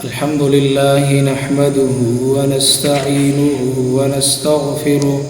الحمد لله نحمده ونستعينه ونستغفره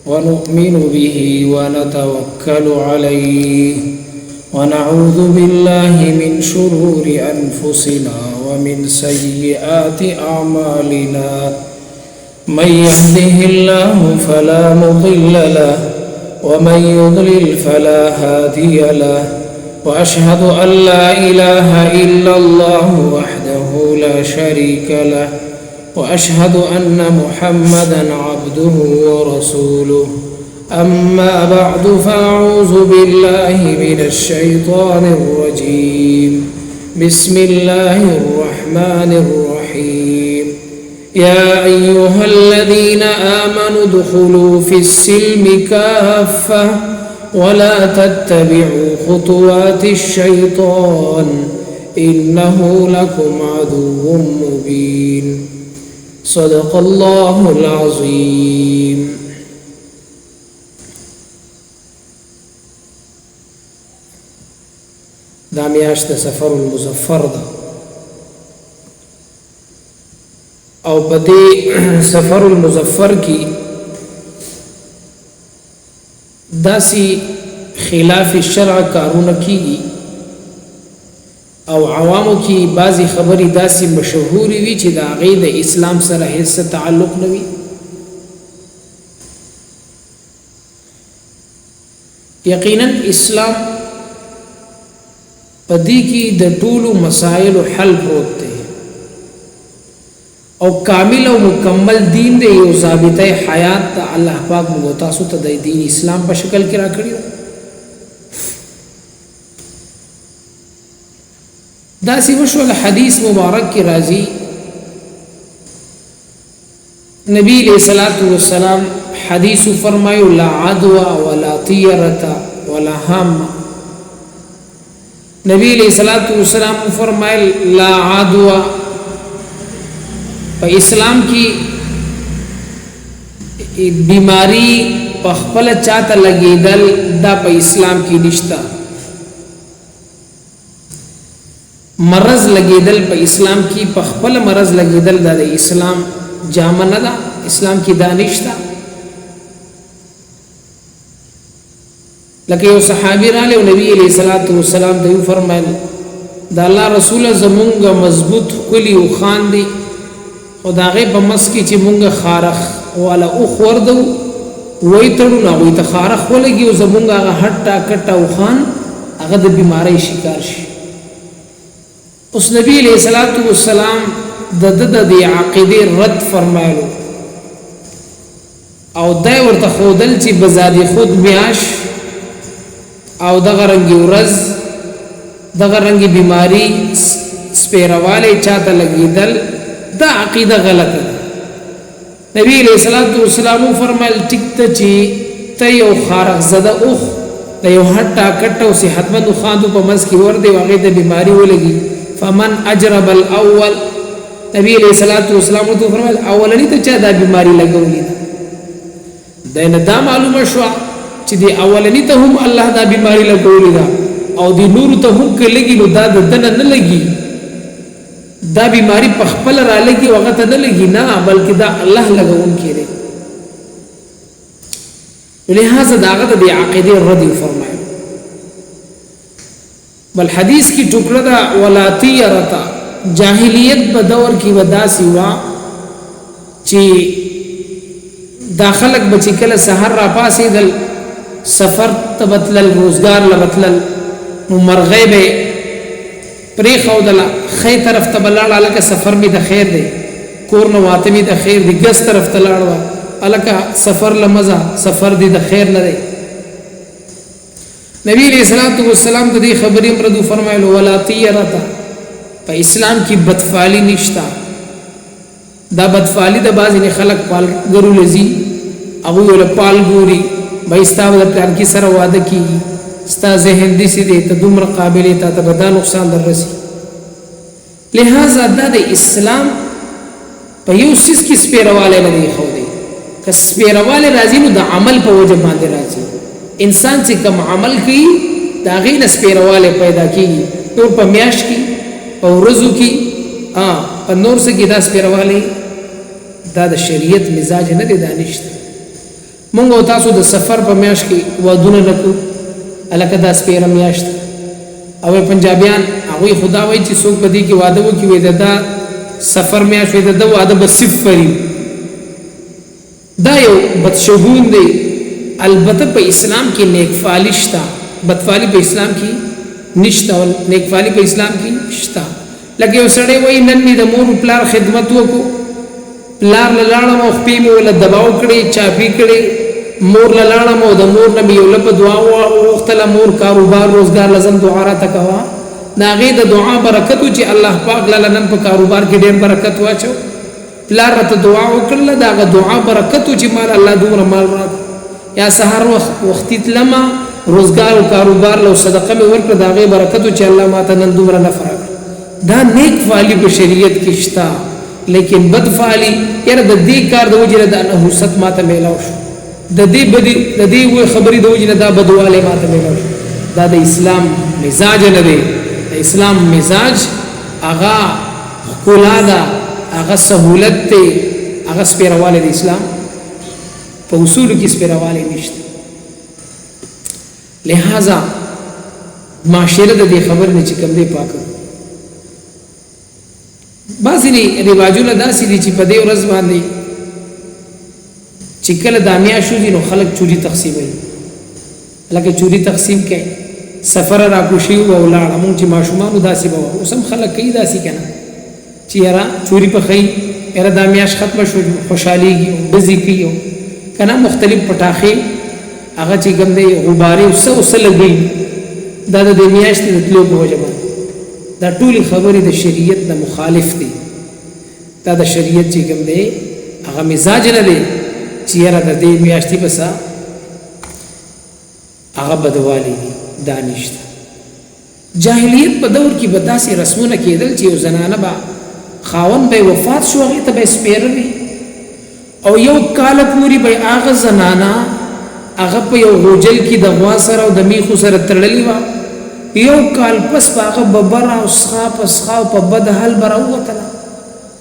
ونؤمن به ونتوكل عليه ونعوذ بالله من شرور أنفسنا ومن سيئات أعمالنا من يهده الله فلا مضل له ومن يضلل فلا هادي له وأشهد أن لا إله إلا الله وحده لا شريك له وأشهد أن محمدا عبده ورسوله أما بعد فأعوذ بالله من الشيطان الرجيم بسم الله الرحمن الرحيم يا أيها الذين آمنوا ادخلوا في السلم كافة ولا تتبعوا خطوات الشيطان إنه لكم عدو مبين صدق الله العظيم. دا میاشت سفر المظفر ده او په دې سفر المظفر کې داسي خلاف الشرع کارونه کیږي او عوامو کې بعضی خبري داسي مشهوري وي چې د هغه د اسلام سره هیڅ تعلق نه وي. یقینا اسلام پدې کې د ټولو مسائل حل پروت دی او کامل او مکمل دین دی. یو ضابطه حیات ته الله پاک موږ تاسو ته د دین اسلام په شکل کې راکړی دا سی وشو حدیث مبارک کی راضی نبی علیہ الصلوۃ والسلام حدیث فرمایو لا عدوى ولا طیرة ولا هم. نبی علیہ الصلوۃ والسلام فرمایل لا عدوى په اسلام کې بیماری په خپل چاته لګیدل دا په اسلام کې نشتا. مرض لګیدل په اسلام کې په خپل مرض لګیدل دا د اسلام جامه نه ده. اسلام کې دا نشتا. لکه یو صحابي راغلی نبی علیہ الصلوۃ والسلام ته فرمایل دا الله رسول زمونږ مضبوط کلی او خان دی خدای په مسکی چې مونږه خارخ ولا او خوردو وای تړو نه وای ته خارخ ولګي او زمونږه هټا کټا او خان هغه د بیماری شکار شي. اوس نبی علیہ الصلوۃ والسلام د عقیده رد فرمایلو او دای ورته خودل چې بزادي خود میاش او دغه رنگي ورز دغه رنگي بیماری سپیرواله چاته لګیدل دا عقیده غلطه ده. نبی علیہ الصلوۃ والسلام فرمایل ټیک ته چې ته یو خارق زده اوخ د یو هټا کټو صحتمند خاندو په مس کې ور دی واغې د بیماری ولګي فمن اجرب الاول. نبی علیہ الصلوۃ والسلام ته فرمایل اولنی ته چا دا بیماری لګولې ده نه دا معلومه شو چې دی اولنی ته هم الله دا بیماری لګولې ده او دی نور ته هم کلګي نو دا دنه نه لګي. دا بیماری په خپل را لګي وغه ته نه لګي نه بلکې دا الله لګون کړي. لہذا داغه د عقیده رد فرمایي. بل حدیث کی ټوکړه دا ولا طیرتا جاهلیت په دور کې ودا سیوا چې داخلك بچی کله سحر را پاسې دل سفر تبتل روزگار لبتل نو مرغیب پری خودلا خیر طرف ته بلاړ الکه سفر می د خیر دی کور نو واته می د خیر دی ګس طرف ته لاړ الکه سفر لمزه سفر دی د خیر نه دی. نبی علیہ الصلوۃ والسلام ته دې خبرې پردو فرمایلو ولا طیرتا په اسلام کې بدفعلی نشتا. دا بدفعلی د باز نه خلق پال ګرو لذي ابو ول پال ګوري بایستاو د پلان کې سره واده کی ستا ذهن دې سي دې ته دومره قابلیت ته بدا نقصان دررسي. لہذا دا د اسلام په یو سیس کې سپیرواله نه دی خو دی که سپیرواله راځي نو د عمل په وجه باندې راځي. انسان چې کوم عمل کوي دا غي نسپیرواله پیدا کیږي. نور په میاش کې په ورځو کې په نور څه کې دا سپیروالی دا د شریعت مزاج نه دی دانشت مونږ او تاسو د سفر په میاشت کې وادونه نکو الکه دا سپیره میاشت او پنجابیان هغه خدا وای چې څوک بدی کې واده وکي وې دا سفر میاشت وې دا واده به صفر دا یو بدشګون دی البته په اسلام کې نیک فعالی شته بدفعالی په اسلام کې نشته او نیک فعالی په اسلام کې شته لکه یو سړی وای نن می د مور پلار خدمت وکړو پلار لاړم او خپې مې ول دباو کړي چاپی کړي مور لاړم او د مور نه یو لپ دعا وختله مور کاروبار روزګار لازم دعا را تکوا ناغه د دعا برکت چې الله پاک لاله نن په کاروبار کې ډېر برکت واچو پلار ته دعا وکړه دا دعا برکت چې مال الله دومره مال را یا سحر وخت تلما روزګار او کاروبار له صدقه مې ورکړه دا غي برکت چې الله ماته نن دومره نفع دا نیک فعالی په شریعت کې شتا لیکن بد فعالی یره د دې کار د وجره د انحوست ماته میلاو شو د دې وې خبرې د وجره دا بدواله ماته میلاو شو دا د اسلام مزاج نه دی د اسلام مزاج اغا خلادا اغا سہولت ته اغا سپیرواله د اسلام په اصول کې سپیرواله نشته لہذا معاشره د دې خبر نه چې کوم دی پاکه بعضی رواجونه داسې دي چې په دې ورځ باندې چې کله د میاشتو دي نو خلک چوری تقسیموي لکه چوری تقسیم کوي سفر را کوشي او ولاړه مونږ چې ماشومان داسې به اوس هم خلک کوي داسې کنه چې یاره چوری په خی یاره د میاشت ختم شو خوشحاليږي بزی کوي کنه مختلف پټاخي هغه چې ګم دی غباري وسه لګي دا د میاشتې د تلو په وجه باندې دا ټول خبرې د شریعت د مخالف دي دا د شریعت چې کوم دی هغه مزاج نه دی چې یاره د دې میاشتې بسا هغه بدوالی دي دانشته جاهلیت په دور کې به داسې رسمونه کېدل چې یو زنانه به خاون به وفات شو هغه ته به سپیروي او یو کال پوری به هغه زنانه هغه په یو غوجل کې د غوا سره او د میخو سره تړلې و یو کال پس باغه ببر او سخا په بد حال برا وته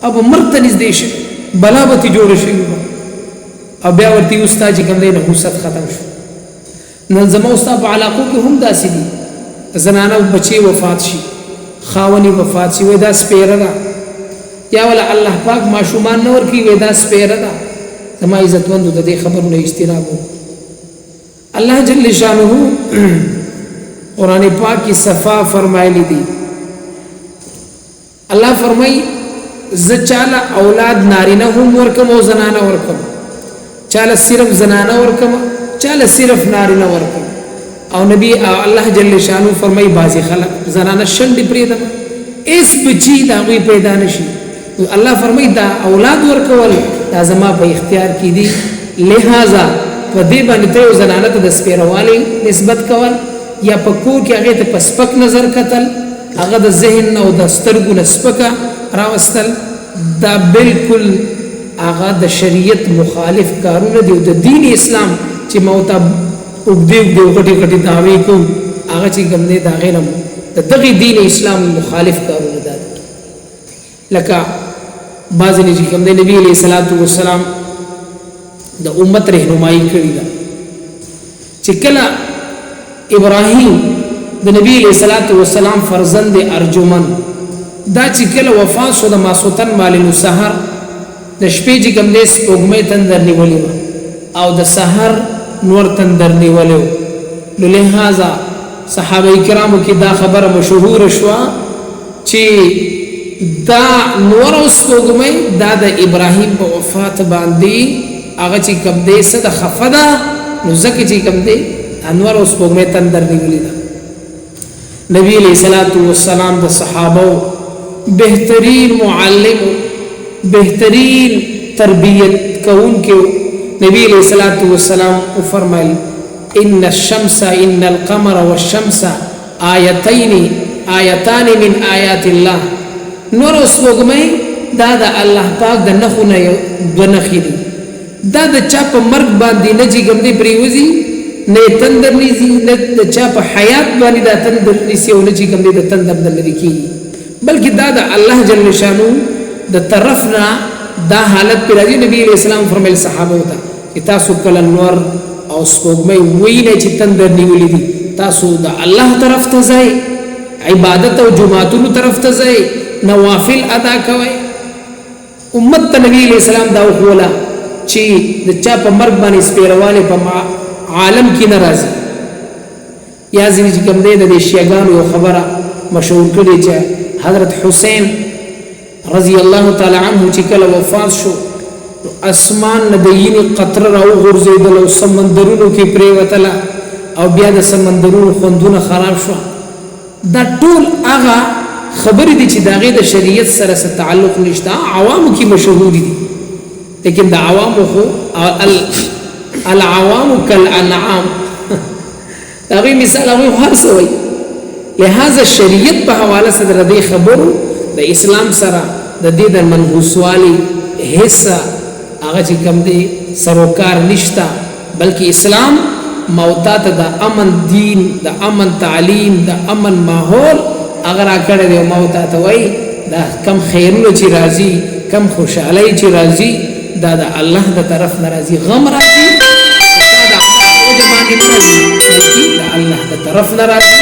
اب مرتنز دیش بلابتی جوړ شي او بیا ورته استاد کوم دی نه حسد ختم شو نن زمو استاد په علاقو کې هم داسې دي زنانه بچي وفات شي خاوني وفات شي ودا سپیره دا یا ولا الله پاک ماشومان نور کی ودا سپیره دا زما عزتمند د دې خبرونه اجتناب الله جل شانه قرآن پاک کی صفا فرمائلی دی اللہ فرمائی زچالا اولاد نارینہ هم ورکم او زنانہ ورکم چالا صرف زنانہ ورکم چالا صرف نارینہ ورکم او نبی اللہ جل شانو فرمائی بازی خلق زنانہ شنڈی پریدم اس بچی دا غوی پیدا نشی اللہ فرمائی دا اولاد ورکول دا زما په اختیار کی دی لہذا په دې باندې ته زنانہ ته د سپیروالی نسبت کول یا په کور کې هغه ته پسپک نظر کتل هغه د ذهن او د سترګو نسبکه راوستل دا بالکل هغه د شریعت مخالف کارونه دي د دین اسلام چې موتا وګدیو غټي دعوی کو هغه چې کوم نه دا غیرم د دغه دین اسلام مخالف کارونه ده لکه بعض نه چې کوم د نبی علیہ الصلوۃ والسلام د امت رهنمایي کړی ده چې کله ابراهیم د نبی علیہ الصلوۃ والسلام فرزند ارجمن دا چې کله وفات شو د ماسوتن مال سحر د شپې چې کوم دې سپوږمۍ تندر نیولې او د سحر نور تندر نیولې نو لہذا صحابه کرامو کې دا خبره مشهور شو چې دا نور او سپوږمۍ دا د ابراهیم په وفات باندې هغه چې کوم دې صد خفدا نو زکه چې کوم دې انور اوس په مې تندر نیولې ده نبی علیہ الصلوۃ والسلام د صحابه بهترین معلم بهترین تربیت کون کې نبی علیہ الصلوۃ والسلام فرمایل ان الشمس ان القمر والشمس آیتان من آیات الله نور اوس په مې دا د الله پاک د نخونه دنخې دي دا د چا په مرګ باندې نه چې ګمدي پریوزي نه تندر نیسی نه چا په حیات باندې دا تندر نیسی او نه چې کوم دې د تندر د لری کی بلکې دا د الله جل شانو د طرفنا دا حالت پر راځي. نبی علیہ السلام فرمایل صحابه ته چې تاسو کله نور او سپوږمۍ وینئ چې تندر نیولې دي، تاسو د الله طرف ته ځئ، عبادت او جمعاتونو طرف ته ځئ، نوافل ادا کوئ. امت ته نبی علیہ السلام دا وښوله چې د چا په مرګ باندې سپیرواله په عالم کې ناراضي. یا ځینې چې کوم دی د شیعاګانو یو خبره مشهور کړي چې حضرت حسین رضی الله تعالی عنه چې کله وفات شو اسمان نه د یینې قطره راو غورځېدل او سمندرونو کې پریوتله او بیا د سمندرونو خوندونه خراب شو. دا ټول هغه خبرې دي چې د هغې د شریعت سره څه تعلق نشته، عوامو کې مشهور دي، لیکن د عوامو خو العوام کالانعام هغوی مثال هغوی هر څه وایي. لہذا شریعت په حواله سره د دې خبرو د اسلام سره د دې د منحوسوالي حصه هغه چې کوم دی سروکار نشته، بلکې اسلام موتا ته د امن دین، د امن تعلیم، د امن ماحول هغه راکړی دی. موتا ته وایي دا کم خیرونه چې راځي، کم خوشحالۍ چې راځي، دا د الله د طرف نه راځي. غم راځي د الله د طرف نه راځي.